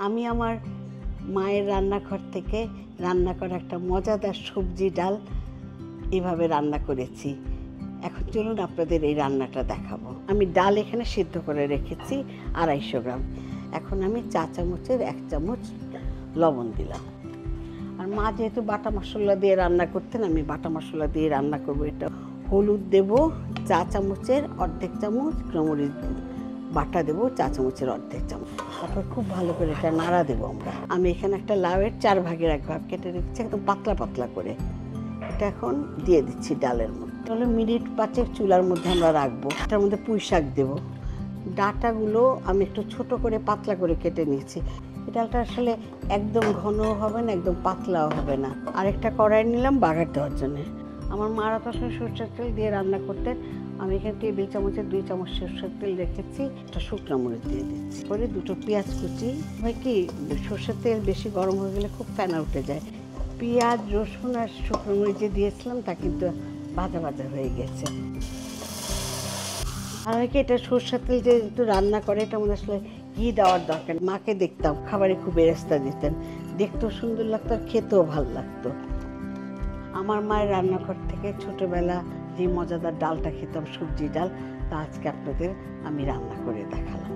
আমি আমার মায়ের রান্নাঘর থেকে রান্না করা একটা মজাদার সবজি ডাল এভাবে রান্না করেছি। এখন চলুন আপনাদের এই রান্নাটা দেখাবো। আমি ডাল এখানে সিদ্ধ করে রেখেছি 250 গ্রাম। এখন আমি চা চামচের 1 চামচ লবণ দিলাম। আর মা যেহেতু বাটা মশলা দিয়ে রান্না করতেন, আমি বাটা মশলা দিয়ে রান্না করব। এটা হলুদ দেব চা চামচের অর্ধেক চামচ, গোলমরিচ বাটা দেবো চা চামচের অর্ধেক চামচ। তারপর খুব ভালো করে এটা নাড়া দেবো আমরা। আমি এখানে একটা লাউয়ের 4 ভাগের 1 ভাগ কেটে রেখেছি একদম পাতলা পাতলা করে। এটা এখন দিয়ে দিচ্ছি ডালের মধ্যে। তাহলে মিনিট 5 চুলার মধ্যে আমরা রাখবো। এটার মধ্যে পুঁই শাক দেবো। ডাঁটাগুলো আমি একটু ছোট করে পাতলা করে কেটে নিয়েছি। এই ডালটা আসলে একদম ঘনও হবে না, একদম পাতলাও হবে না। আরেকটা কড়াই নিলাম বাগার দেওয়ার জন্যে। আমার মারা তো আসলে সরষের তেল দিয়ে রান্না করতেন। আমি এখানে টেবিল চামচের 2 চামচ সরষের তেল রেখেছি। একটা শুকনো মরিচ দিয়ে দিচ্ছি। পরে 2টো পেঁয়াজ কুচি। হয় কি সরষের তেল বেশি গরম হয়ে গেলে খুব ফেনা উঠে যায়। পেঁয়াজ, রসুন আর শুকনো মরিচ যে দিয়েছিলাম তা কিন্তু ভাজা ভাজা হয়ে গেছে। আর কি এটা সরষের তেল যে একটু রান্না করে এটার মধ্যে আসলে ঘি দেওয়ার দরকার। মাকে দেখতাম খাবারে খুব বেরেস্তা দিতেন, দেখতেও সুন্দর লাগতো আর খেতেও ভালো লাগতো। আমার মায়ের রান্নাঘর থেকে ছোটবেলা যে মজাদার ডালটা খেতাম, সবজি ডাল, তা আজকে আপনাদের আমি রান্না করে দেখালাম।